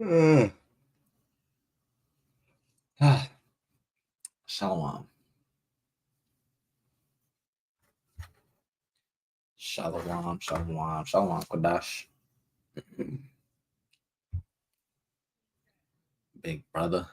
Shalom. Shalom, shalom, shalom, Kodash. Big brother.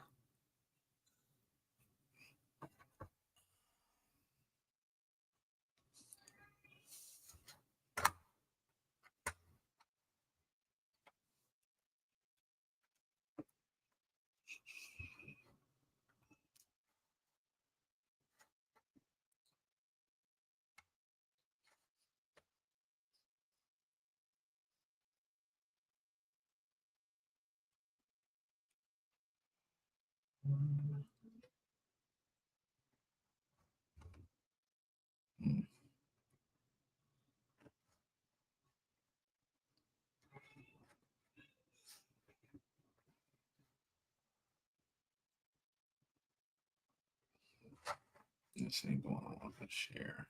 This ain't going on with share.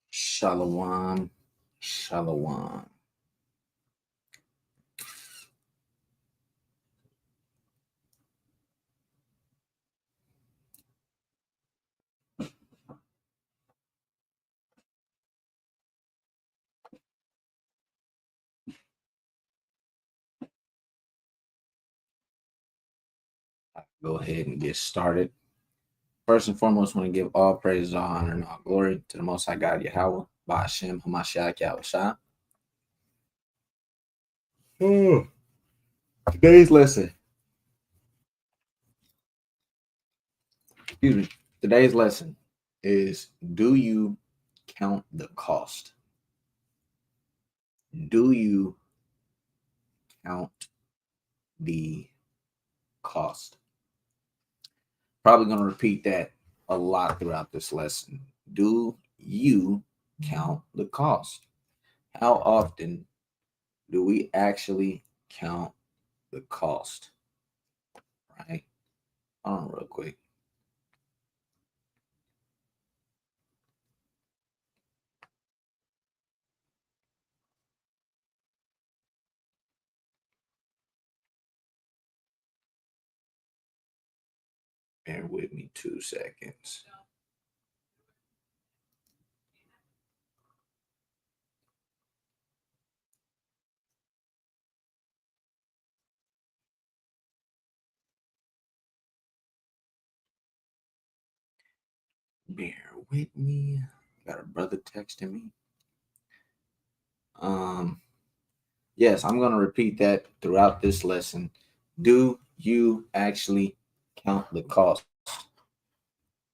Shalom, shalom. Go ahead and get started. First and foremost, I want to give all praise, all honor, and all glory to the Most High God, Yahweh, Ba'ashem, Hamashiach, Yahushua. Today's lesson. Today's lesson is: do you count the cost? Do you count the cost? Probably going to repeat that a lot throughout this lesson. Do you count the cost? How often do we actually count the cost? Right? Hold on real quick. Bear with me 2 seconds. Bear with me. Got a brother texting me. Yes, I'm going to repeat that throughout this lesson. Do you actually count the cost?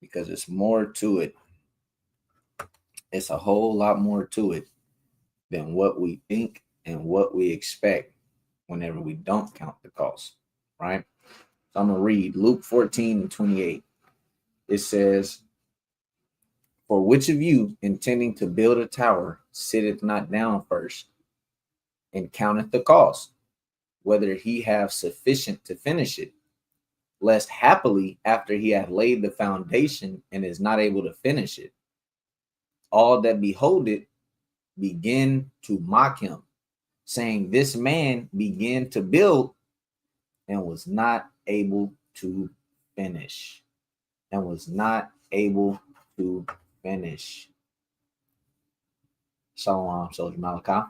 Because it's more to it. It's a whole lot more to it than what we think and what we expect whenever we don't count the cost, right? So I'm going to read Luke 14:28. It says, "For which of you intending to build a tower sitteth not down first and counteth the cost, whether he have sufficient to finish it, lest happily after he hath laid the foundation and is not able to finish it, all that behold it begin to mock him, saying, This man began to build and was not able to finish." And was not able to finish. Shalom, Soldier Malachi.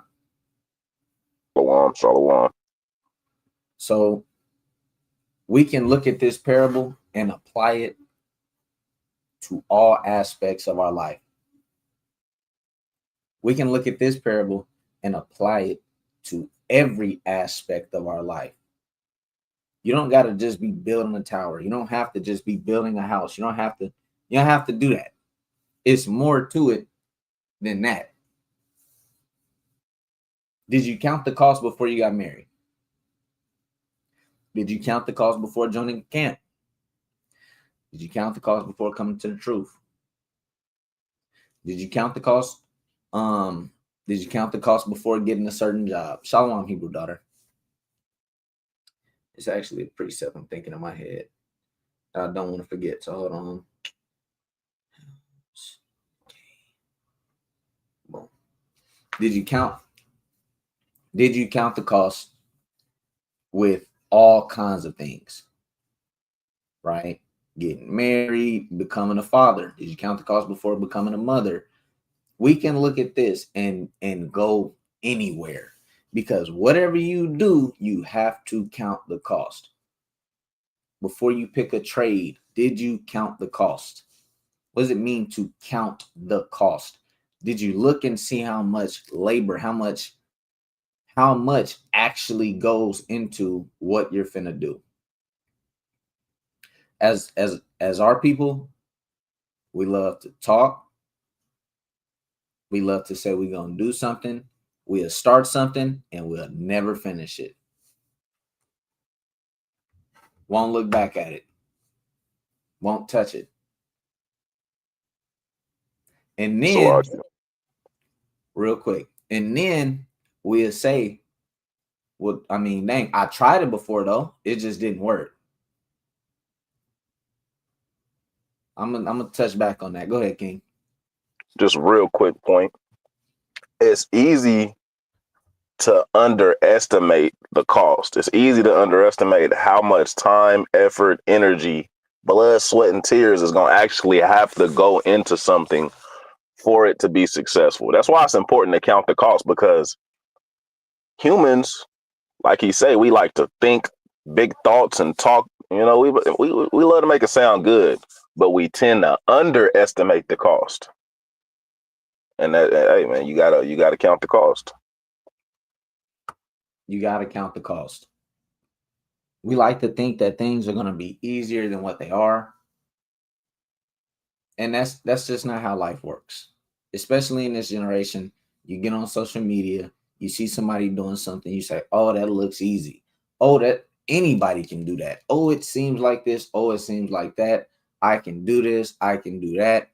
Shalom, shalom. So we can look at this parable and apply it to all aspects of our life. We can look at this parable and apply it to every aspect of our life. You don't got to just be building a tower. You don't have to just be building a house. You don't have to do that. It's more to it than that. Did you count the cost before you got married? Did you count the cost before joining camp? Did you count the cost before coming to the truth? Did you count the cost? Did you count the cost before getting a certain job? Shalom, Hebrew daughter. It's actually a precept I'm thinking in my head. I don't want to forget. So hold on. Boom. Did you count the cost with all kinds of things? Right? Getting married, becoming a father. Did you count the cost before becoming a mother? We can look at this and go anywhere, because whatever you do, you have to count the cost. Before you pick a trade, did you count the cost? What does it mean to count the cost? Did you look and see how much labor, how much actually goes into what you're finna do? As our people, we love to talk. We love to say we're gonna do something. We'll start something and we'll never finish it. Won't look back at it. Won't touch it. And then, real quick, and then we'll say, well, I mean, dang, I tried it before though. It just didn't work. I'm gonna touch back on that. Go ahead, King. Just real quick point. It's easy to underestimate the cost. It's easy to underestimate how much time, effort, energy, blood, sweat, and tears is going to actually have to go into something for it to be successful. That's why it's important to count the cost, because humans, like he say, we like to think big thoughts and talk. You know, we love to make it sound good, but we tend to underestimate the cost. And that, hey man, you gotta count the cost. You gotta count the cost. We like to think that things are gonna be easier than what they are, and that's just not how life works. Especially in this generation, you get on social media, you see somebody doing something, you say, "Oh, that looks easy. Oh, that anybody can do that. Oh, it seems like this. Oh, it seems like that. I can do this. I can do that."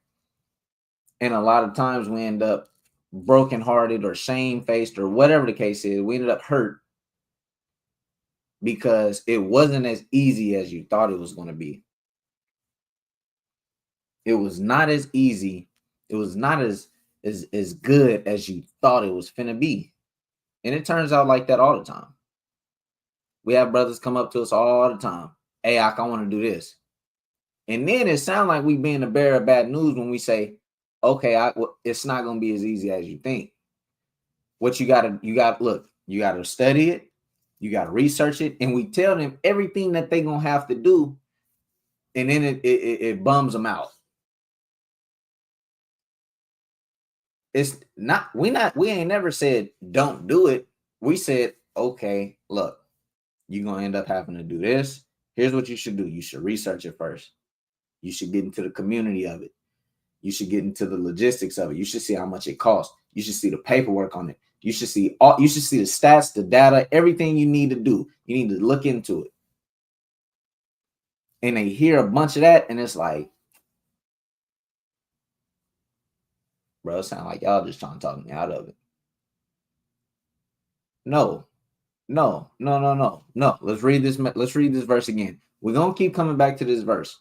And a lot of times we end up brokenhearted or shamefaced or whatever the case is. We ended up hurt because it wasn't as easy as you thought it was going to be. It was not as easy. It was not as good as you thought it was finna be. And it turns out like that all the time. We have brothers come up to us all the time. "Hey, I want to do this." And then it sounds like we being the bearer of bad news when we say, "Okay, it's not going to be as easy as you think." What you got to study it. You got to research it. And we tell them everything that they're going to have to do. And then it bums them out. It's not, we ain't never said don't do it. We said, okay, look, you're going to end up having to do this. Here's what you should do. You should research it first. You should get into the community of it. You should get into the logistics of it. You should see how much it costs. You should see the paperwork on it. You should see the stats, the data, everything you need to do. You need to look into it. And they hear a bunch of that, and it's like, bro, it sounds like y'all just trying to talk me out of it. No. Let's read this verse again. We're gonna keep coming back to this verse.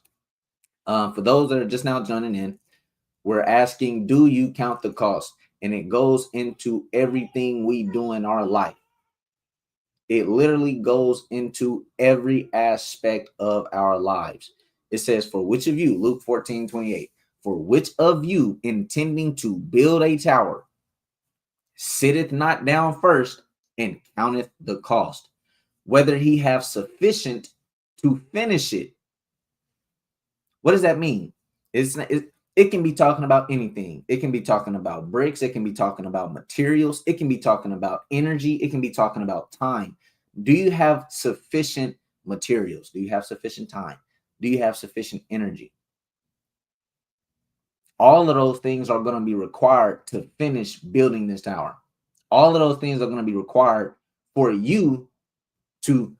For those that are just now joining in, we're asking, do you count the cost? And it goes into everything we do in our life. It literally goes into every aspect of our lives. It says, for which of you, Luke 14:28, for which of you intending to build a tower sitteth not down first and counteth the cost, whether he have sufficient to finish it. What does that mean? It can be talking about anything. It can be talking about bricks. It can be talking about materials. It can be talking about energy. It can be talking about time. Do you have sufficient materials? Do you have sufficient time? Do you have sufficient energy? All of those things are going to be required to finish building this tower. All of those things are going to be required for you to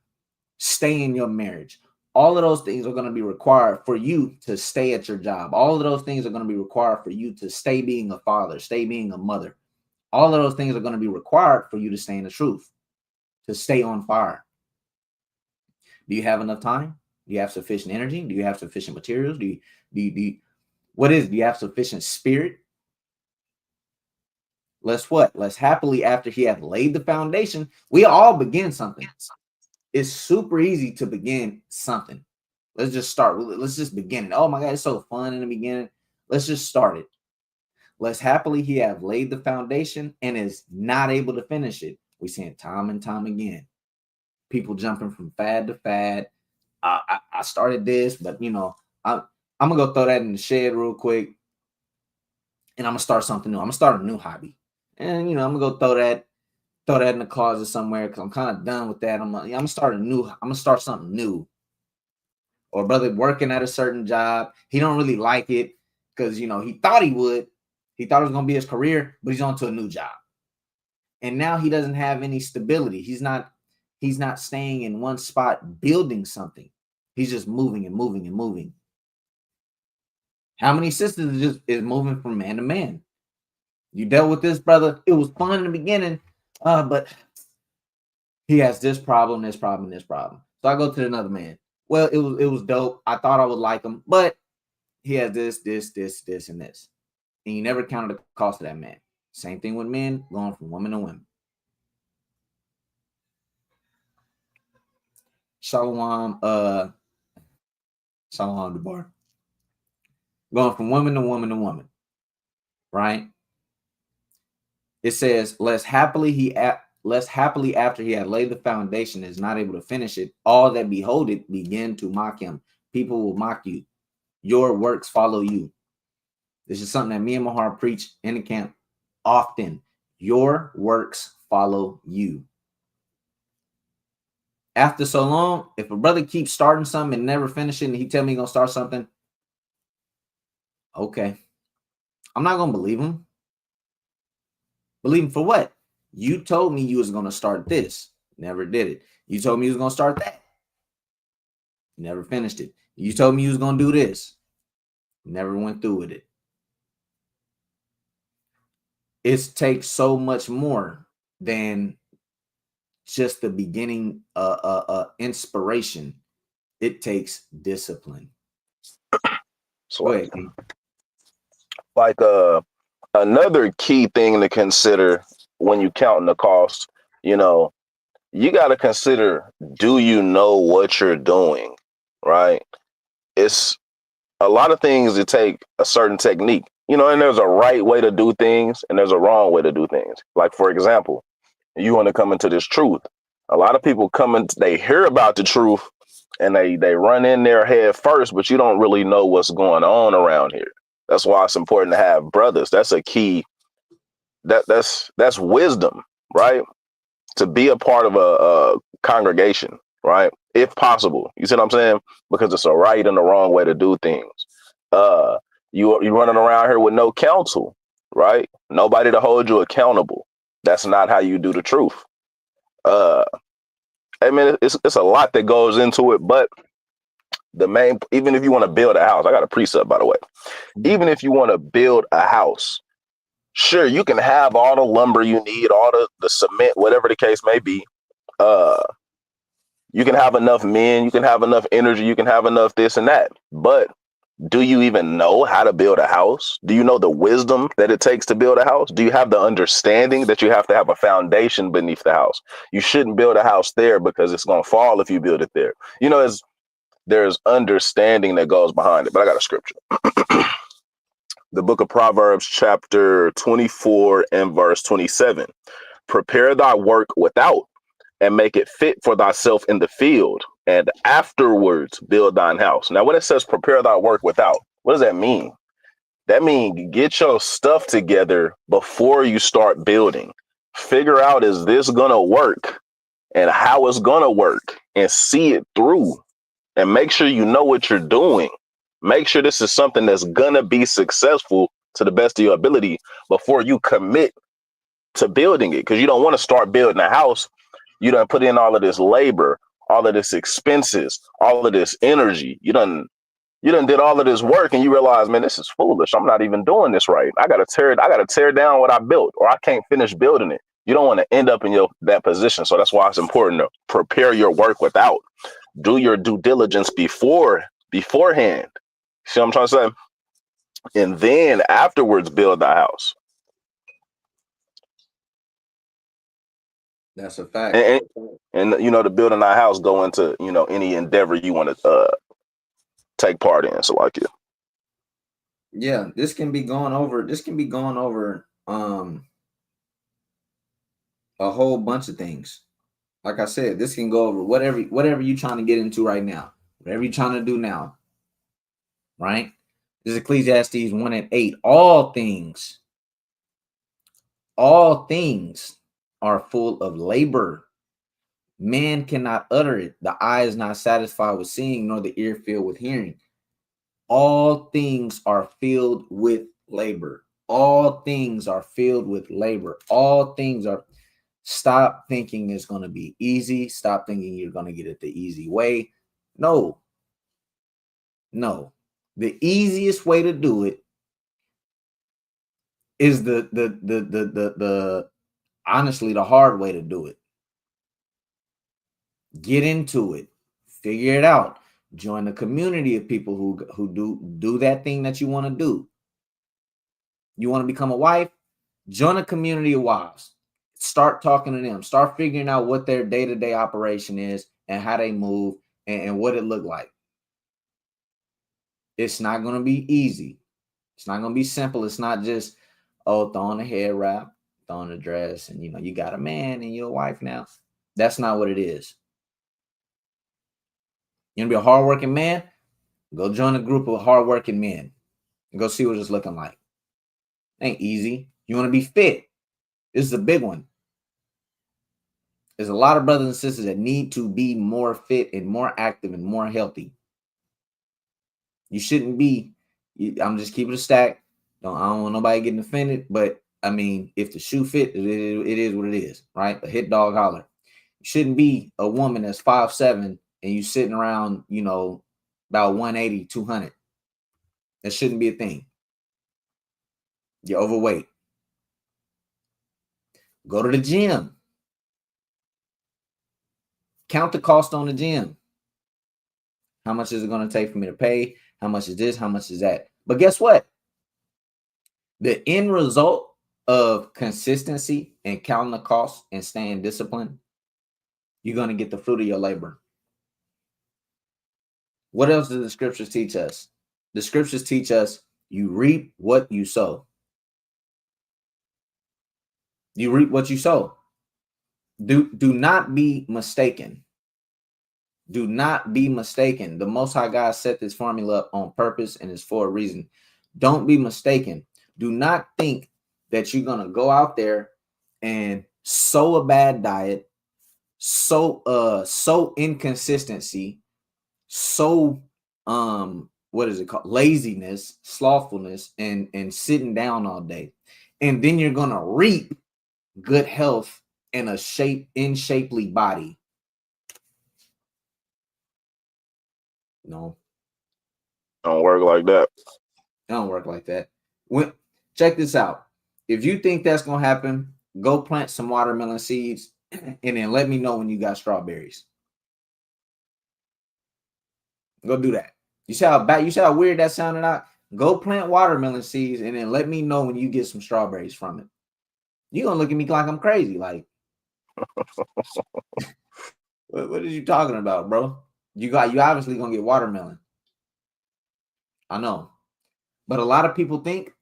stay in your marriage. All of those things are going to be required for you to stay at your job. All of those things are going to be required for you to stay being a father, stay being a mother. All of those things are going to be required for you to stay in the truth, to stay on fire. Do you have enough time? Do you have sufficient energy? Do you have sufficient materials? Do you have sufficient spirit? Let's happily, after he hath laid the foundation, we all begin something. It's super easy to begin something. Let's just start. Let's just begin it. Oh my God, it's so fun in the beginning. Let's just start it. Lest happily he have laid the foundation and is not able to finish it. We see it time and time again. People jumping from fad to fad. I started this, but I'm gonna go throw that in the shed real quick, and I'm gonna start something new. I'm gonna start a new hobby, and I'm gonna go throw that in the closet somewhere because I'm kind of done with that. I'm gonna start something new. Or brother working at a certain job, he don't really like it because he thought he would. He thought it was gonna be his career, but he's on to a new job, and now he doesn't have any stability. He's not staying in one spot building something. He's just moving and moving and moving. How many sisters is moving from man to man? You dealt with this, brother. It was fun in the beginning, but he has this problem, this problem, this problem. So I go to another man. Well, it was dope. I thought I would like him, but he has this, and this. And you never counted the cost of that man. Same thing with men going from woman to woman. Shalom, Debar. Going from woman to woman to woman, right? It says, less happily after he had laid the foundation is not able to finish it. All that behold it begin to mock him. People will mock you. Your works follow you. This is something that me and Mahar preach in the camp often. Your works follow you. After so long, if a brother keeps starting something and never finishing, and he tell me he's gonna start something, okay, I'm not gonna believe him. Believe him for what? You told me you was gonna start this, never did it. You told me you was gonna start that, never finished it. You told me you was gonna do this, never went through with it. It takes so much more than just the beginning inspiration. It takes discipline. So another key thing to consider when you counting the cost, you got to consider, do you know what you're doing, right? It's a lot of things that take a certain technique, and there's a right way to do things and there's a wrong way to do things. Like, for example, you want to come into this truth. A lot of people they hear about the truth and they run in their head first, but you don't really know what's going on around here. That's why it's important to have brothers. That's a key. That's wisdom, right? To be a part of a congregation, right? If possible. You see what I'm saying? Because it's a right and a wrong way to do things. You running around here with no counsel, right? Nobody to hold you accountable. That's not how you do the truth. I mean, it's a lot that goes into it, but even if you want to build a house, I got a precept, by the way. Even if you want to build a house, sure, you can have all the lumber you need, all the cement, whatever the case may be. You can have enough men, you can have enough energy, you can have enough this and that. But do you even know how to build a house? Do you know the wisdom that it takes to build a house? Do you have the understanding that you have to have a foundation beneath the house? You shouldn't build a house there because it's going to fall if you build it there. There's understanding that goes behind it. But I got a scripture. The book of Proverbs, chapter 24 and verse 27. Prepare thy work without, and make it fit for thyself in the field, and afterwards build thine house. Now, when it says prepare thy work without, what does that mean? That means get your stuff together before you start building. Figure out, is this going to work and how it's going to work, and see it through, and make sure you know what you're doing. Make sure this is something that's going to be successful to the best of your ability before you commit to building it. Because you don't want to start building a house. You don't put in all of this labor, all of this expenses, all of this energy. You done did all of this work and you realize, man, this is foolish. I'm not even doing this right. I gotta tear down what I built, or I can't finish building it. You don't want to end up in that position. So that's why it's important to prepare your work without. Do your due diligence beforehand. See what I'm trying to say? And then afterwards build the house. That's a fact. And you know, the building that house go into, you know, any endeavor you want to take part in. So like it. Yeah, this can be going over a whole bunch of things. Like I said, this can go over whatever you're trying to get into right now, whatever you're trying to do now. Right? This is Ecclesiastes 1:8. All things are full of labor. Man cannot utter it. The eye is not satisfied with seeing, nor the ear filled with hearing. All things are filled with labor. All things are filled with labor. All things are. Stop thinking it's going to be easy. Stop thinking you're going to get it the easy way. No. The easiest way to do it is the honestly the hard way to do it. Get into it. Figure it out. Join a community of people who do that thing that you want to do. You want to become a wife? Join a community of wives. Start talking to them. Start figuring out what their day-to-day operation is and how they move and what it look like. It's not going to be easy. It's not going to be simple. It's not just, oh, throwing a hair wrap, throwing a dress, and, you know, you got a man and you're a wife now. That's not what it is. You want to be a hardworking man? Go join a group of hardworking men and go see what it's looking like. It ain't easy. You want to be fit? This is a big one. There's a lot of brothers and sisters that need to be more fit and more active and more healthy. You shouldn't be. I'm just keeping it a stack. I don't want nobody getting offended, but I mean, if the shoe fit, it is what it is, right? A hit dog holler. You shouldn't be a woman that's 5'7" and you sitting around, you know, about 180, 200. That shouldn't be a thing. You're overweight. Go to the gym. Count the cost on the gym. How much is it going to take for me to pay? How much is this? How much is that? But guess what? The end result of consistency and counting the cost and staying disciplined, you're going to get the fruit of your labor. What else do the scriptures teach us? The scriptures teach us you reap what you sow. You reap what you sow. Do not be mistaken. Do not be mistaken. The Most High God set this formula up on purpose and it's for a reason. Don't be mistaken. Do not think that you're going to go out there and sow a bad diet, sow inconsistency, sow what is it called? Laziness, slothfulness, and sitting down all day. And then you're going to reap good health and a shapely body. No. Don't work like that. It don't work like that. Check this out. If you think that's going to happen, go plant some watermelon seeds and then let me know when you got strawberries. Go do that. You see how weird that sounded out? Go plant watermelon seeds and then let me know when you get some strawberries from it. You're going to look at me like I'm crazy. Like, what are you talking about, bro? You obviously going to get watermelon. I know. But a lot of people think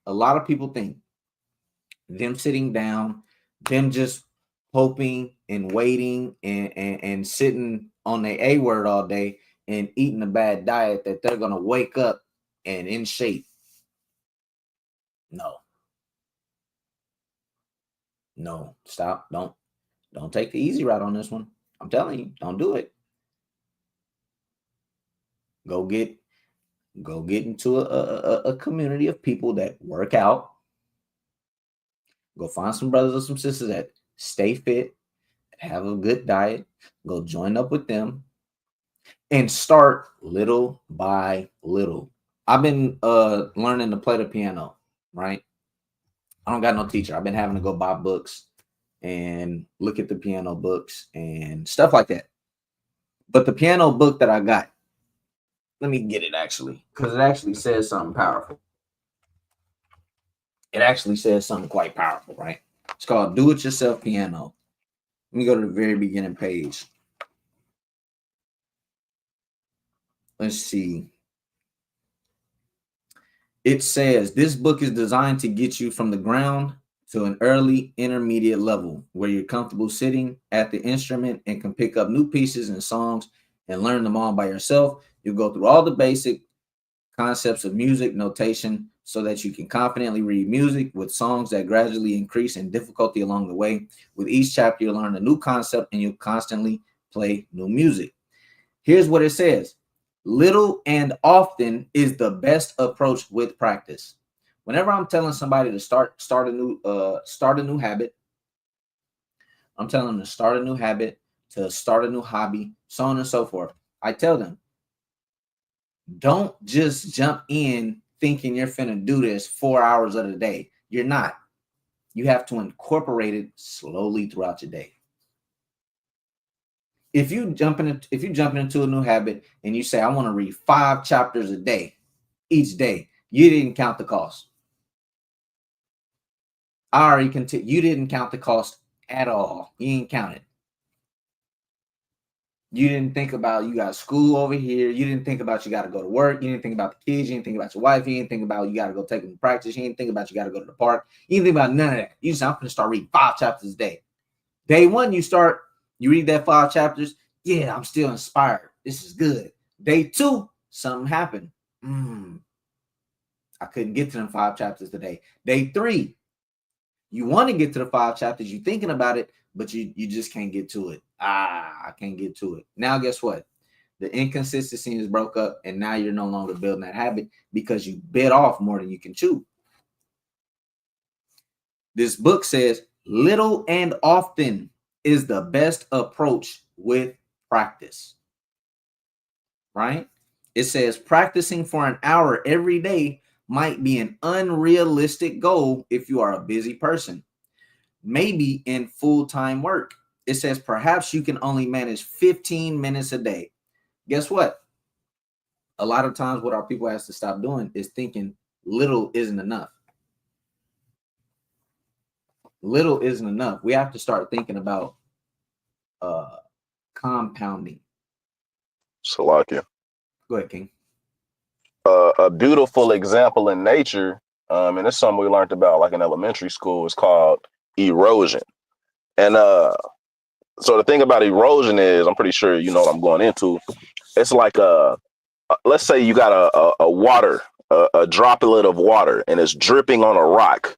them sitting down, them just hoping and waiting and sitting on the A word all day and eating a bad diet that they're going to wake up and in shape. No, stop. Don't take the easy route on this one. I'm telling you, don't do it. Go get into a community of people that work out. Go find some brothers or some sisters that stay fit, have a good diet. Go join up with them and start little by little. I've been learning to play the piano, right? I don't got no teacher. I've been having to go buy books and look at the piano books and stuff like that. But the piano book that I got, let me get it actually, because it actually says something powerful. It actually says something quite powerful, right? It's called Do It Yourself Piano. Let me go to the very beginning page. Let's see. It says this book is designed to get you from the ground to an early intermediate level where you're comfortable sitting at the instrument and can pick up new pieces and songs and learn them all by yourself. You'll go through all the basic concepts of music notation so that you can confidently read music with songs that gradually increase in difficulty along the way. With each chapter, you'll learn a new concept and you'll constantly play new music. Here's what it says. Little and often is the best approach with practice. Whenever I'm telling somebody to start a new habit, I'm telling them to start a new habit, to start a new hobby, so on and so forth. I tell them, don't just jump in thinking you're finna do this 4 hours of the day. You're not. You have to incorporate it slowly throughout your day. If you jumping into a new habit and you say, I want to read 5 chapters a day, each day, you didn't count the cost. You didn't count the cost at all. You didn't count it. You didn't think about you got school over here. You didn't think about you got to go to work. You didn't think about the kids. You didn't think about your wife. You didn't think about you got to go take them to practice. You didn't think about you got to go to the park. You didn't think about none of that. You just, I'm going to start reading 5 chapters a day. Day one, you read that 5 chapters. Yeah, I'm still inspired. This is good. Day 2, something happened. I couldn't get to them 5 chapters today. Day 3, you want to get to the 5 chapters. You're thinking about it, but you just can't get to it. I can't get to it. Now, guess what? The inconsistency is broke up, and now you're no longer building that habit because you bit off more than you can chew. This book says little and often is the best approach with practice, right? It says practicing for an hour every day might be an unrealistic goal if you are a busy person, maybe in full-time work. It says perhaps you can only manage 15 minutes a day. Guess what? A lot of times what our people have to stop doing is thinking little isn't enough. Little isn't enough. We have to start thinking about compounding. Salakia. Go ahead, King. A beautiful example in nature, and it's something we learned about like in elementary school, is called erosion. And so the thing about erosion is, I'm pretty sure you know what I'm going into. It's like let's say you got a droplet of water, and it's dripping on a rock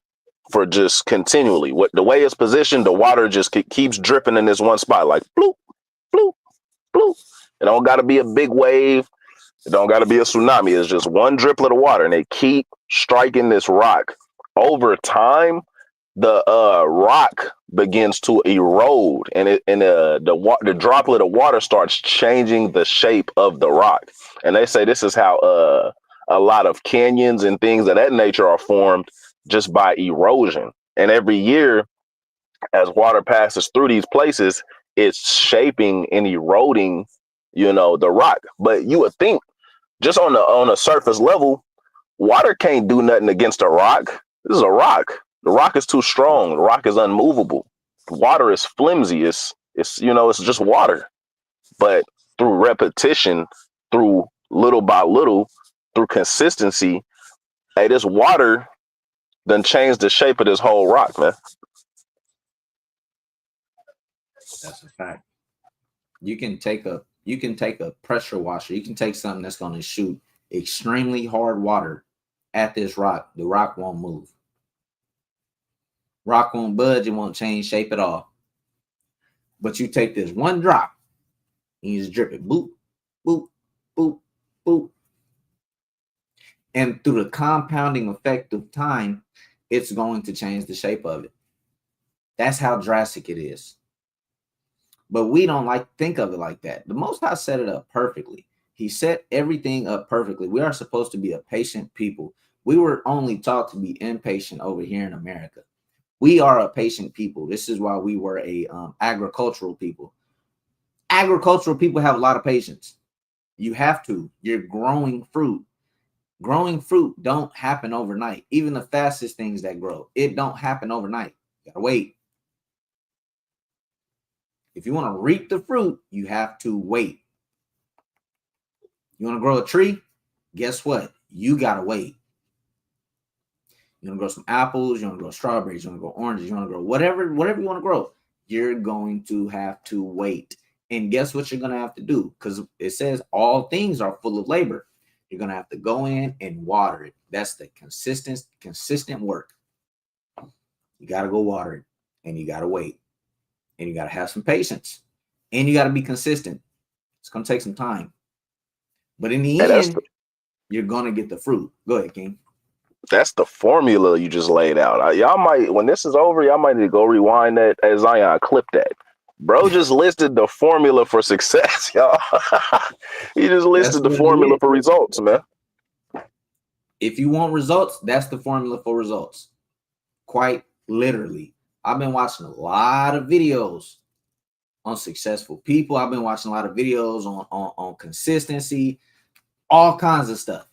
for just continually. The way it's positioned, the water just keeps dripping in this one spot, like bloop, bloop, bloop. It don't got to be a big wave. It don't got to be a tsunami. It's just one driplet of water, and they keep striking this rock. Over time, the rock begins to erode, and the droplet of water starts changing the shape of the rock. And they say this is how a lot of canyons and things of that nature are formed, just by erosion. And every year, as water passes through these places, it's shaping and eroding, the rock. But you would think, just on a surface level, water can't do nothing against a rock. This is a rock. The rock is too strong. The rock is unmovable. Water is flimsy. It's just water. But through repetition, through little by little, through consistency, hey, this water done changed the shape of this whole rock, man. That's a fact. You can take a pressure washer. You can take something that's going to shoot extremely hard water at this rock. The rock won't move. Rock won't budge. It won't change shape at all. But you take this one drop and you just drip it. Boop, boop, boop, boop. And through the compounding effect of time, it's going to change the shape of it. That's how drastic it is. But we don't like to think of it like that. The Most High set it up perfectly. He set everything up perfectly. We are supposed to be a patient people. We were only taught to be impatient over here in America. We are a patient people. This is why we were a agricultural people. Agricultural people have a lot of patience. You have to. You're growing fruit. Growing fruit don't happen overnight. Even the fastest things that grow, it don't happen overnight. You gotta wait. If you want to reap the fruit, you have to wait. You want to grow a tree? Guess what? You gotta wait. You want to grow some apples, you want to grow strawberries, you want to grow oranges, you want to grow whatever you want to grow. You're going to have to wait. And guess what you're going to have to do? Because it says all things are full of labor. You're going to have to go in and water it. That's the consistent work. You got to go water it, and you got to wait, and you got to have some patience, and you got to be consistent. It's going to take some time. But in the end, you're going to get the fruit. Go ahead, King. That's the formula you just laid out. Y'all might, when this is over, y'all might need to go rewind that as Zion clip that. Bro just listed the formula for success, y'all. He just listed the formula for results, man. If you want results, that's the formula for results. Quite literally. I've been watching a lot of videos on successful people. I've been watching a lot of videos on consistency, all kinds of stuff.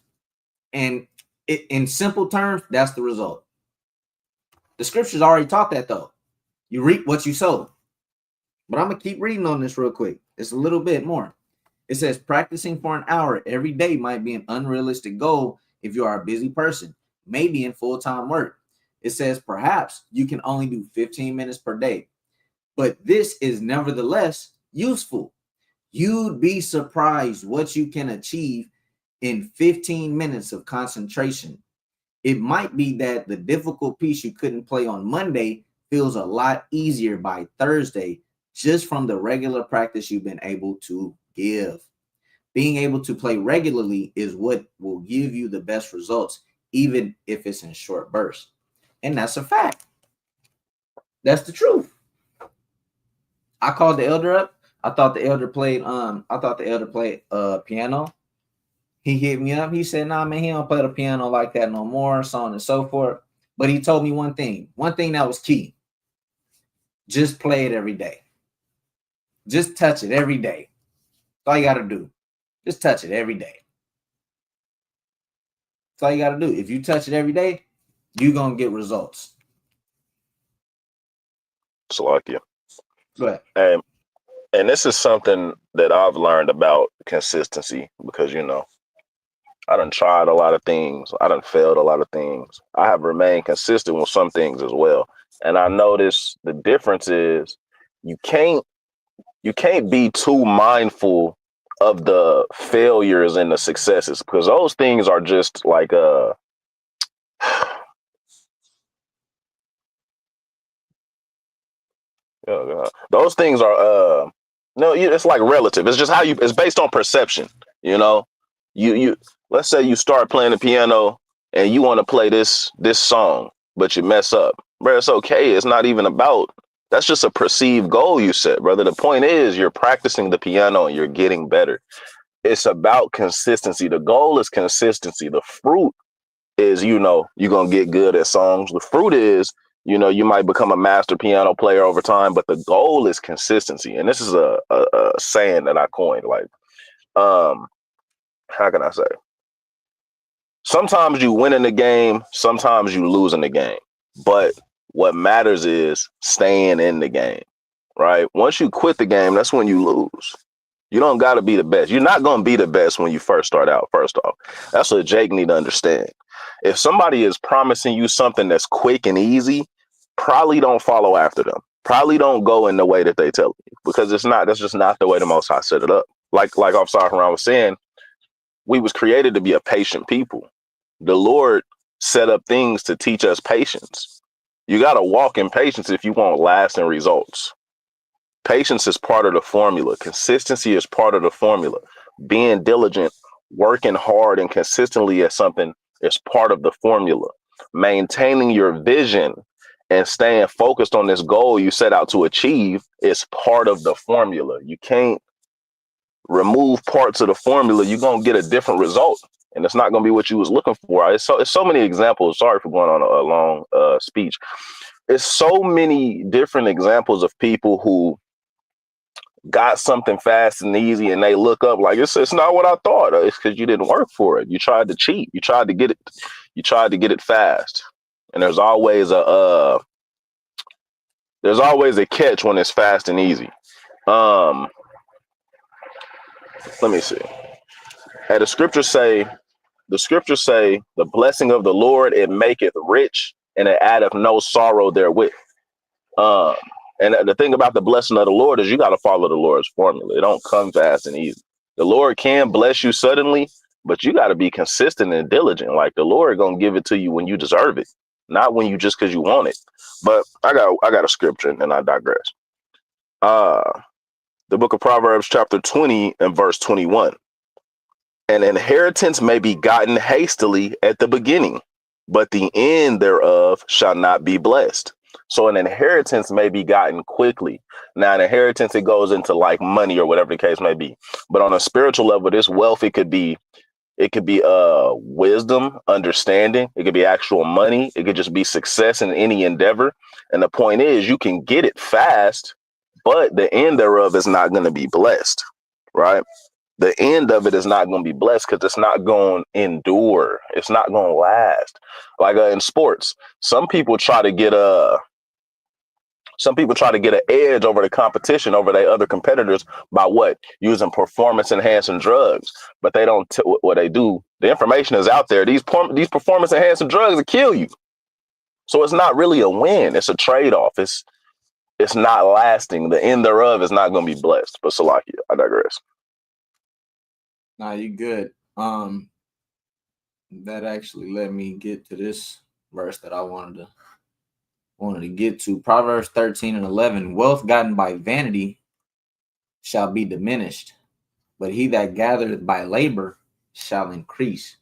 And in simple terms, that's the result. The scriptures already taught that, though. You reap what you sow. But I'm going to keep reading on this real quick. It's a little bit more. It says, practicing for an hour every day might be an unrealistic goal if you are a busy person, maybe in full-time work. It says, perhaps you can only do 15 minutes per day. But this is nevertheless useful. You'd be surprised what you can achieve in 15 minutes of concentration. It might be that the difficult piece you couldn't play on Monday feels a lot easier by Thursday, just from the regular practice you've been able to give. Being able to play regularly is what will give you the best results, even if it's in short bursts. And that's a fact. That's the truth. I called the elder up. I thought the elder played piano. He hit me up. He said, nah, man, he don't play the piano like that no more, so on and so forth. But he told me one thing that was key. Just play it every day. Just touch it every day. That's all you got to do. Just touch it every day. That's all you got to do. If you touch it every day, you're going to get results. It's like you. Go ahead. And this is something that I've learned about consistency because, you know, I done tried a lot of things. I done failed a lot of things. I have remained consistent with some things as well. And I notice the difference is you can't be too mindful of the failures and the successes because those things are just like those things are no, it's like relative. It's just how it's based on perception. You know, you let's say you start playing the piano and you want to play this song, but you mess up. Bro, it's okay. It's not even about. That's just a perceived goal you set, brother. The point is you're practicing the piano and you're getting better. It's about consistency. The goal is consistency. The fruit is, you know, you're going to get good at songs. The fruit is, you know, you might become a master piano player over time, but the goal is consistency. And this is a saying that I coined, like, how can I say? Sometimes you win in the game, sometimes you lose in the game. But what matters is staying in the game, right? Once you quit the game, that's when you lose. You don't got to be the best. You're not going to be the best when you first start out, first off. That's what Jake need to understand. If somebody is promising you something that's quick and easy, probably don't follow after them. Probably don't go in the way that they tell you because that's just not the way the Most High set it up. Like Afsar Haran was saying, we was created to be a patient people. The Lord set up things to teach us patience. You got to walk in patience if you want lasting results. Patience is part of the formula. Consistency is part of the formula. Being diligent, working hard and consistently at something is part of the formula. Maintaining your vision and staying focused on this goal you set out to achieve is part of the formula. You can't remove parts of the formula. You're going to get a different result, and it's not going to be what you was looking for. It's so many examples. Sorry for going on a long speech. It's so many different examples of people who got something fast and easy, and they look up like it's not what I thought. It's because you didn't work for it. You tried to cheat. You tried to get it. You tried to get it fast. And there's always a catch when it's fast and easy. Let me see. Hey, the scriptures say, the blessing of the Lord, it maketh rich, and it addeth no sorrow therewith. And the thing about the blessing of the Lord is you got to follow the Lord's formula. It don't come fast and easy. The Lord can bless you suddenly, but you got to be consistent and diligent. Like the Lord gonna give it to you when you deserve it, not when you just because you want it. But I got a scripture, and I digress. The book of Proverbs, chapter 20 and verse 21. An inheritance may be gotten hastily at the beginning, but the end thereof shall not be blessed. So an inheritance may be gotten quickly. Now, an inheritance, it goes into like money or whatever the case may be. But on a spiritual level, this wealth, it could be wisdom, understanding. It could be actual money. It could just be success in any endeavor. And the point is, you can get it fast, but the end thereof is not going to be blessed, right? The end of it is not going to be blessed because it's not going to endure. It's not going to last. Like in sports, some people try to get an edge over the competition, over their other competitors by what? Using performance enhancing drugs. But they don't what they do. The information is out there. These performance enhancing drugs will kill you. So it's not really a win. It's a trade-off. It's not lasting. The end thereof is not going to be blessed. But Salakia, I digress. Nah, you good. That actually let me get to this verse that I wanted to get to. Proverbs 13 and 11. Wealth gotten by vanity shall be diminished, but he that gathereth by labor shall increase.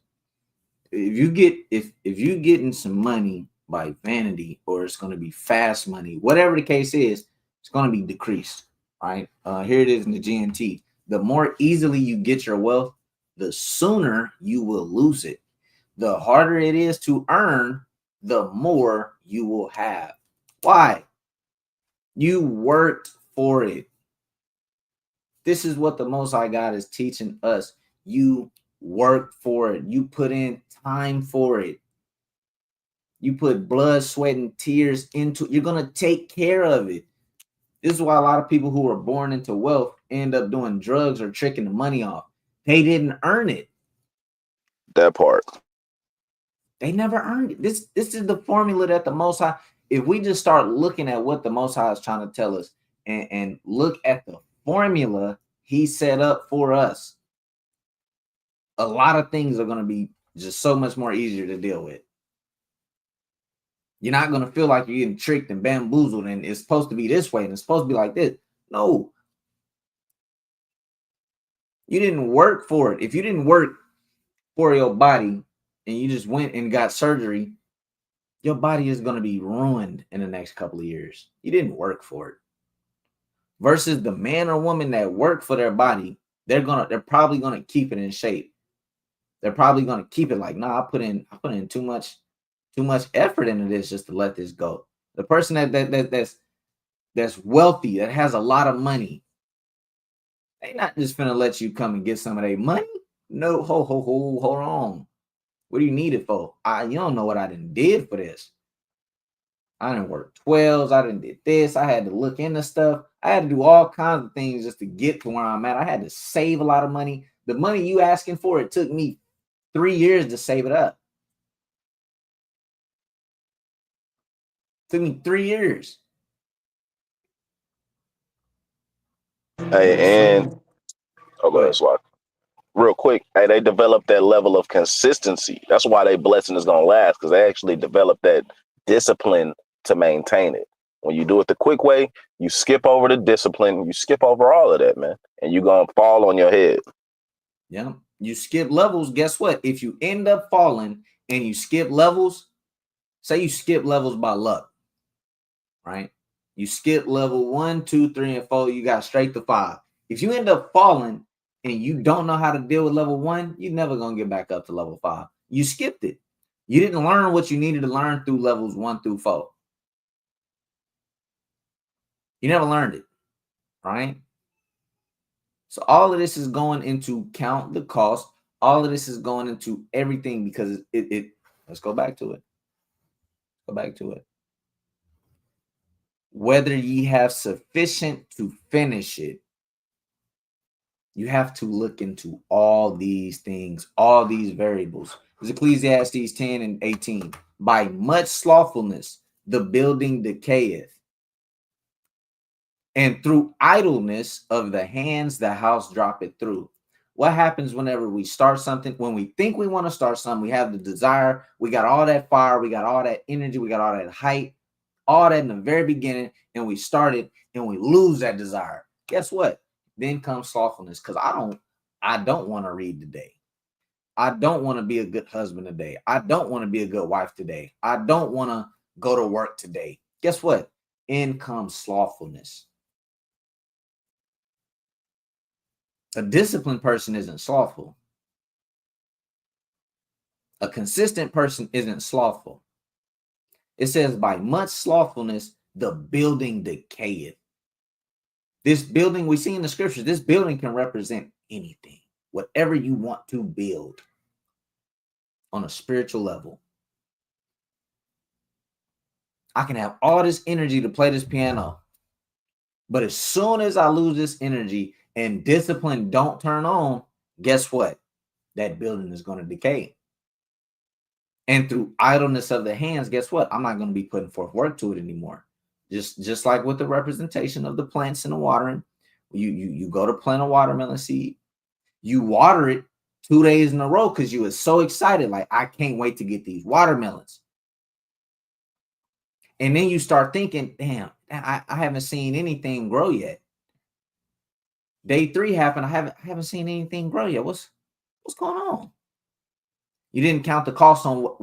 If you getting some money by vanity, or it's going to be fast money, whatever the case is, it's going to be decreased. Right? Here it is in the GNT. The more easily you get your wealth, the sooner you will lose it. The harder it is to earn, the more you will have. Why? You worked for it. This is what the Most High God is teaching us. You worked for it. You put in time for it. You put blood, sweat, and tears into it. You're going to take care of it. This is why a lot of people who are born into wealth end up doing drugs or tricking the money off. They didn't earn it. That part. They never earned it. This is the formula that the Most High, if we just start looking at what the Most High is trying to tell us and look at the formula he set up for us, a lot of things are going to be just so much more easier to deal with. You're not going to feel like you're getting tricked and bamboozled and it's supposed to be this way and it's supposed to be like this. No. You didn't work for it. If you didn't work for your body and you just went and got surgery, your body is going to be ruined in the next couple of years. You didn't work for it. Versus the man or woman that worked for their body, they're probably going to keep it in shape. They're probably going to keep it like, nah, I put in too much effort into this just to let this go. The person that's wealthy, that has a lot of money, they not just finna let you come and get some of their money. No, hold on. What do you need it for? You don't know what I did for this. I didn't work 12s. I didn't did this. I had to look into stuff. I had to do all kinds of things just to get to where I'm at. I had to save a lot of money. The money you asking for, it took me 3 years to save it up. It took me 3 years. Hey, and go ahead, Swat. Real quick, hey, they developed that level of consistency. That's why their blessing is gonna last, because they actually developed that discipline to maintain it. When you do it the quick way, you skip over the discipline, you skip over all of that, man, and you're gonna fall on your head. Yeah, you skip levels. Guess what? If you end up falling and you skip levels, say you skip levels by luck, right? You skip level 1, 2, 3, and 4. You got straight to 5. If you end up falling and you don't know how to deal with level 1, you're never gonna get back up to level 5. You skipped it. You didn't learn what you needed to learn through levels 1 through 4. You never learned it, right? So all of this is going into count the cost. All of this is going into everything because it let's go back to it. Go back to it. Whether ye have sufficient to finish it, you have to look into all these things, all these variables. It's Ecclesiastes 10 and 18. By much slothfulness, the building decayeth, and through idleness of the hands, the house droppeth through. What happens whenever we start something? When we think we want to start something, we have the desire, we got all that fire, we got all that energy, we got all that height, all that in the very beginning, and we started and we lose that desire. Guess what? Then comes slothfulness, because I don't want to read today. I don't want to be a good husband today. I don't want to be a good wife today. I don't want to go to work today. Guess what? In comes slothfulness. A disciplined person isn't slothful. A consistent person isn't slothful. It says, by much slothfulness, the building decayeth. This building we see in the scriptures, this building can represent anything, whatever you want to build on a spiritual level. I can have all this energy to play this piano, but as soon as I lose this energy and discipline don't turn on, guess what? That building is going to decay. And through idleness of the hands, guess what? I'm not going to be putting forth work to it anymore. Just like with the representation of the plants and the watering, you go to plant a watermelon seed, you water it 2 days in a row because you were so excited, like, I can't wait to get these watermelons. And then you start thinking, damn, I haven't seen anything grow yet. Day 3 happened. I haven't seen anything grow yet. What's going on? You didn't count the cost on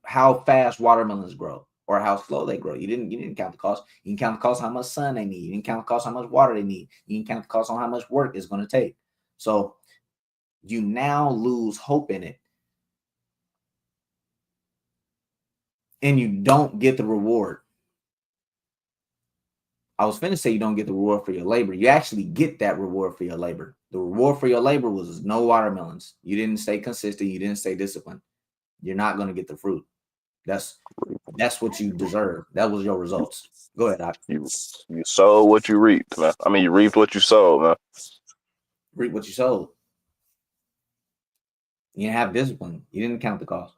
how fast watermelons grow or how slow they grow. You didn't count the cost. You didn't count the cost on how much sun they need. You didn't count the cost on how much water they need. You didn't count the cost on how much work it's going to take. So you now lose hope in it. And you don't get the reward. I was finna say you don't get the reward for your labor. You actually get that reward for your labor. The reward for your labor was no watermelons. You didn't stay consistent. You didn't stay disciplined. You're not going to get the fruit. That's what you deserve. That was your results. Go ahead, Doc. You sowed what you reaped, man. I mean, you reaped what you sowed, man. Reap what you sowed. You didn't have discipline. You didn't count the cost.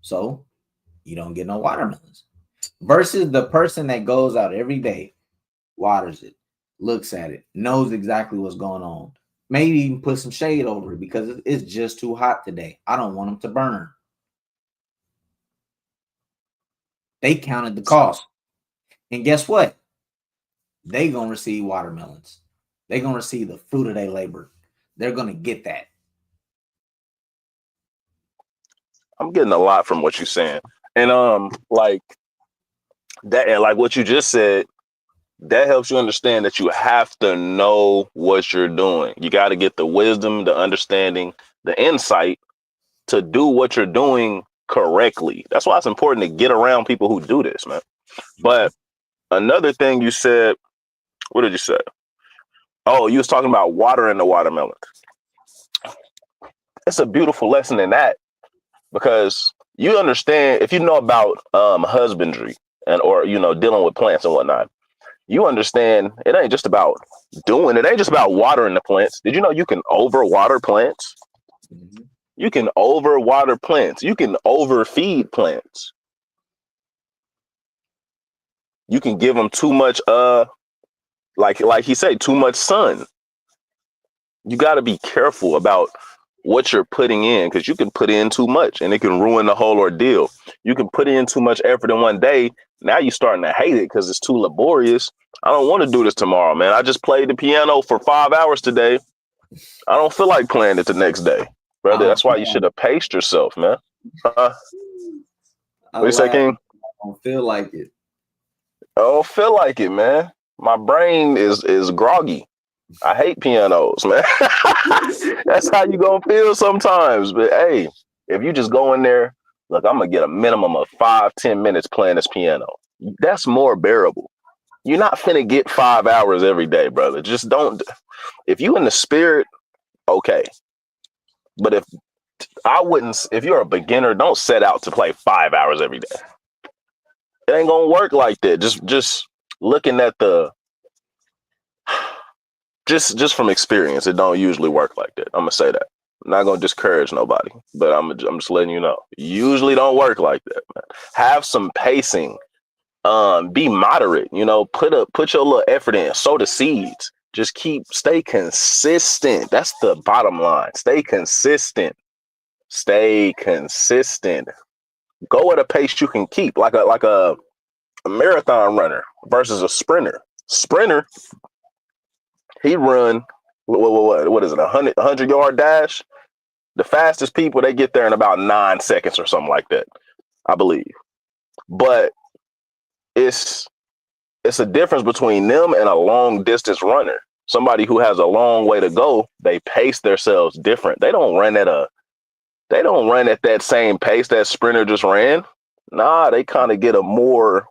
So you don't get no watermelons. Versus the person that goes out every day, waters it, looks at it, knows exactly what's going on, maybe even put some shade over it because it's just too hot today. I don't want them to burn. They counted the cost. And guess what? They're going to receive watermelons. They're going to receive the fruit of their labor. They're going to get that. I'm getting a lot from what you're saying. And like that, and like what you just said, that helps you understand that you have to know what you're doing. You got to get the wisdom, the understanding, the insight to do what you're doing correctly. That's why it's important to get around people who do this, man. But another thing you said, what did you say? Oh, you was talking about watering the watermelon. It's a beautiful lesson in that, because you understand, if you know about husbandry or dealing with plants and whatnot, you understand it ain't just about doing it. Ain't just about watering the plants. Did you know you can overwater plants? Mm-hmm. You can overwater plants. You can overfeed plants. You can give them too much, like he said, too much sun. You got to be careful about what you're putting in, because you can put in too much and it can ruin the whole ordeal. You can put in too much effort in one day. Now you're starting to hate it because it's too laborious. I don't want to do this tomorrow, man. I just played the piano for 5 hours today. I don't feel like playing it the next day, brother. That's why you should have paced yourself, man. What you say, King? I don't feel like it. I don't feel like it, man. My brain is groggy. I hate pianos, man. That's how you gonna feel sometimes. But hey, if you just go in there, look, I'm gonna get a minimum of 5-10 minutes playing this piano. That's more bearable. You're not finna get 5 hours every day, brother. Just don't. If you in the spirit, okay. But if you're a beginner, don't set out to play 5 hours every day. It ain't gonna work like that. Just looking at just from experience, it don't usually work like that. I'm gonna say that. I'm not gonna discourage nobody, but I'm just letting you know. Usually don't work like that, man. Have some pacing. Be moderate. Put your little effort in. Sow the seeds. Just stay consistent. That's the bottom line. Stay consistent. Stay consistent. Go at a pace you can keep, like a marathon runner versus a sprinter. Sprinter, he run what is it, 100-yard dash? The fastest people, they get there in about 9 seconds or something like that, I believe. But it's a difference between them and a long distance runner. Somebody who has a long way to go, they pace themselves different. They don't run at that same pace that sprinter just ran. Nah, they kind of get a more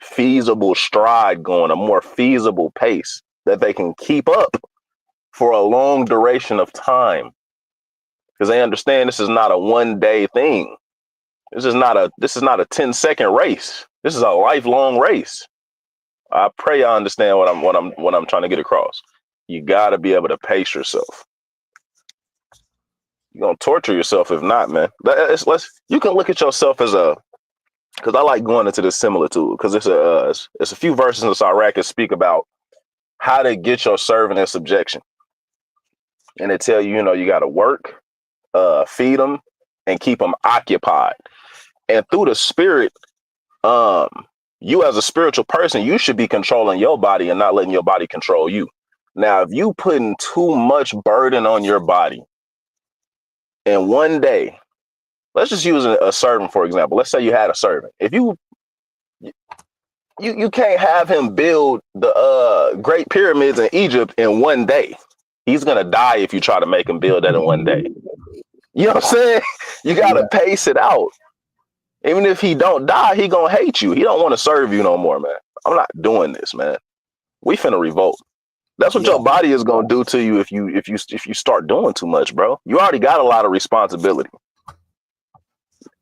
feasible stride going, a more feasible pace that they can keep up for a long duration of time. Because they understand this is not a one-day thing. This is not a 10-second race. This is a lifelong race. I pray I understand what I'm trying to get across. You got to be able to pace yourself. You're gonna torture yourself if not, man. You can look at yourself because I like going into this similitude because it's a few verses in Sirach that speak about how to get your servant in subjection, and they tell you, you got to work, feed them, and keep them occupied. And through the spirit, you as a spiritual person, you should be controlling your body and not letting your body control you. Now, if you putting too much burden on your body, and one day, let's just use a servant, for example. Let's say you had a servant. If you can't have him build the Great Pyramids in Egypt in one day. He's going to die if you try to make him build that in one day. You know what I'm saying? You got to pace it out. Even if he don't die, he going to hate you. He don't want to serve you no more, man. I'm not doing this, man. We finna revolt. That's what your body is going to do to you if you start doing too much, bro. You already got a lot of responsibility.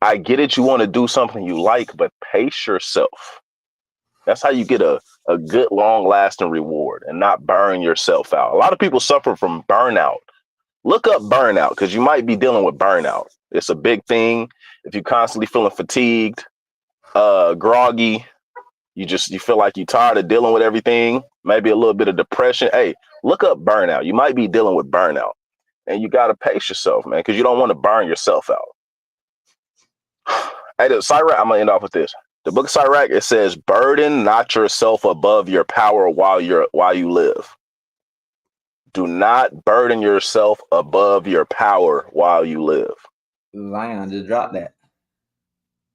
I get it. You want to do something you like, but pace yourself. That's how you get a good, long lasting reward and not burn yourself out. A lot of people suffer from burnout. Look up burnout because you might be dealing with burnout. It's a big thing. If you're constantly feeling fatigued, groggy, you feel like you're tired of dealing with everything, maybe a little bit of depression. Hey, look up burnout. You might be dealing with burnout and you got to pace yourself, man, because you don't want to burn yourself out. Hey, Sirach, I'm going to end off with this. The book of Sirach, it says, burden not yourself above your power while you live. Do not burden yourself above your power while you live. Zion just dropped that.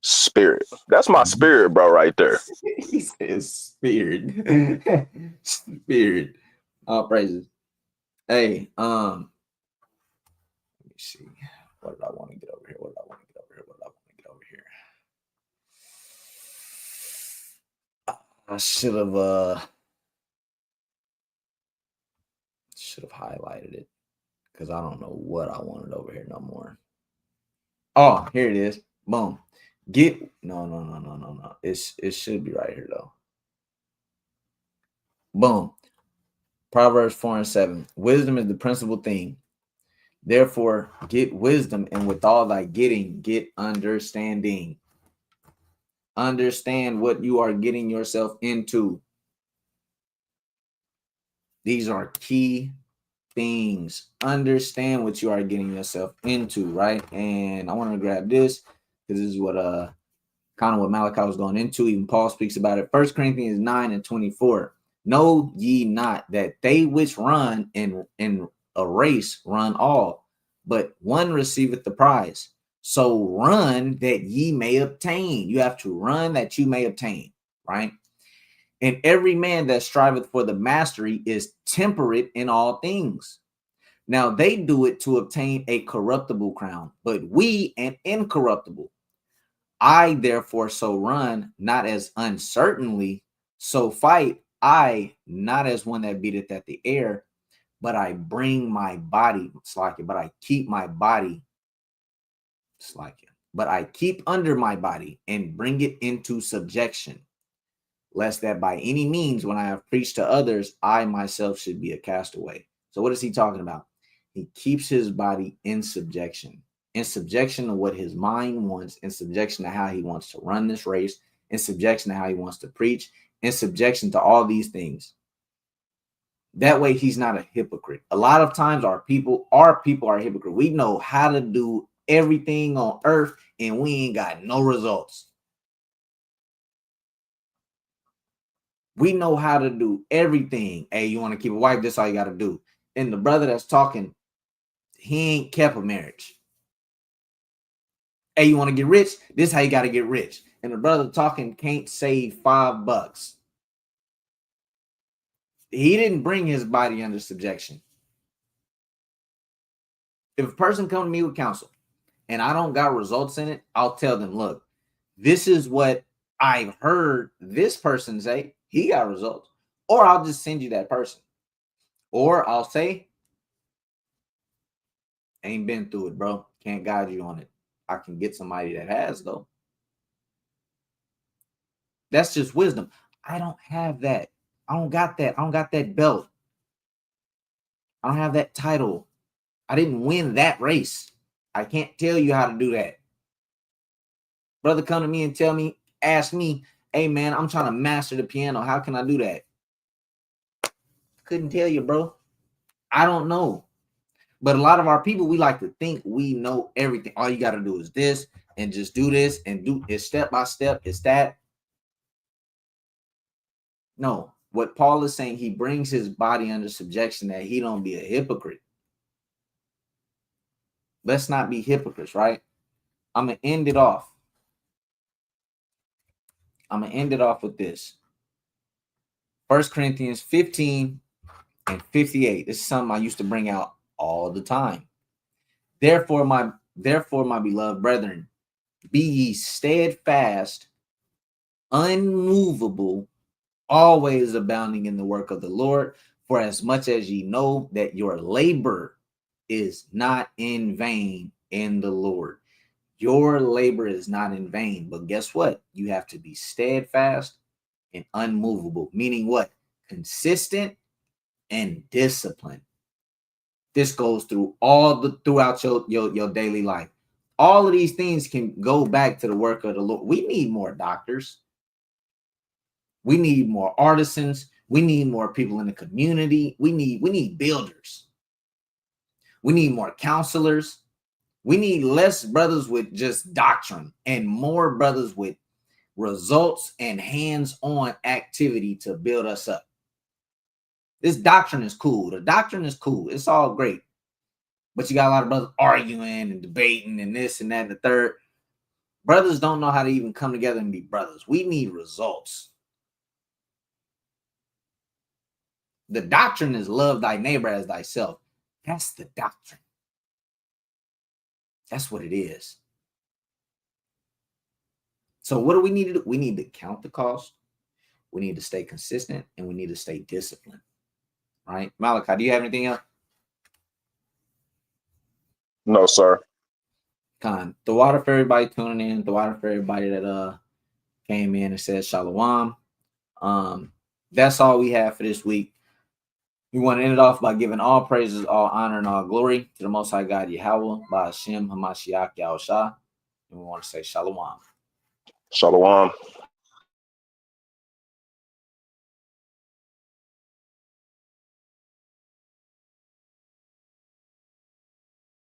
Spirit. That's my spirit, bro, right there. He says spirit. Spirit. All praises. Hey, let me see. What did I want to get over here? I should have highlighted it because I don't know what I wanted over here no more. Oh, here it is. Boom. No. It should be right here though. Boom. Proverbs 4:7. Wisdom is the principal thing. Therefore, get wisdom, and with all thy getting, get understanding. Understand what you are getting yourself into. These are key things. Understand what you are getting yourself into, right? And I want to grab this because this is what kind of what Malachi was going into. Even Paul speaks about it. 1 Corinthians 9:24. Know ye not that they which run in a race run all, but one receiveth the prize. So run that ye may obtain. You have to run that you may obtain, right? And every man that striveth for the mastery is temperate in all things. Now they do it to obtain a corruptible crown, but we an incorruptible. I therefore so run, not as uncertainly, so fight I, not as one that beateth at the air, but I bring my body, but I keep my body, but I keep under my body and bring it into subjection, lest that by any means, when I have preached to others, I myself should be a castaway. So what is he talking about? He keeps his body in subjection to what his mind wants, in subjection to how he wants to run this race, in subjection to how he wants to preach, in subjection to all these things. That way he's not a hypocrite. A lot of times our people are hypocrite. We know how to do everything on earth and we ain't got no results. We know how to do everything. Hey, you want to keep a wife? This all you got to do. And the brother that's talking, he ain't kept a marriage. Hey, you want to get rich? This how you got to get rich. And the brother talking can't save $5. He didn't bring his body under subjection. If a person come to me with counsel and I don't got results in it, I'll tell them, look, this is what I've heard this person say. He got results. Or I'll just send you that person. Or I'll say, ain't been through it, bro. Can't guide you on it. I can get somebody that has, though. That's just wisdom. I don't have that. I don't got that. I don't got that belt. I don't have that title. I didn't win that race. I can't tell you how to do that. Brother come to me and ask me, hey man, I'm trying to master the piano. How can I do that? Couldn't tell you, bro. I don't know. But a lot of our people, we like to think we know everything. All you got to do is this and just do this and do it step by step. It's that. No, what Paul is saying, he brings his body under subjection that he don't be a hypocrite. Let's not be hypocrites, right? I'm going to end it off. With this. 1 Corinthians 15 and 58. This is something I used to bring out all the time. Therefore, my beloved brethren, be ye steadfast, unmovable, always abounding in the work of the Lord, for as much as ye know that your labor is not in vain in the Lord. Your labor is not in vain. But guess what? You have to be steadfast and unmovable, meaning what? Consistent and disciplined. This goes throughout your daily life. All of these things can go back to the work of the Lord. We need more doctors. We need more artisans. We need more people in the community. We need builders. We need more counselors. We need less brothers with just doctrine and more brothers with results and hands-on activity to build us up. This doctrine is cool. The doctrine is cool. It's all great. But you got a lot of brothers arguing and debating and this and that and the third. Brothers don't know how to even come together and be brothers. We need results. The doctrine is love thy neighbor as thyself. That's the doctrine. That's what it is. So what do we need to do? We need to count the cost. We need to stay consistent and we need to stay disciplined. Right? Malachi, do you have anything else? No, sir. Con. The water for everybody tuning in. The water for everybody that came in and said shalom. That's all we have for this week. We want to end it off by giving all praises, all honor, and all glory to the Most High God Yahweh, by Hashem Hamashiach Yahushua. And we want to say shalom. Shalom.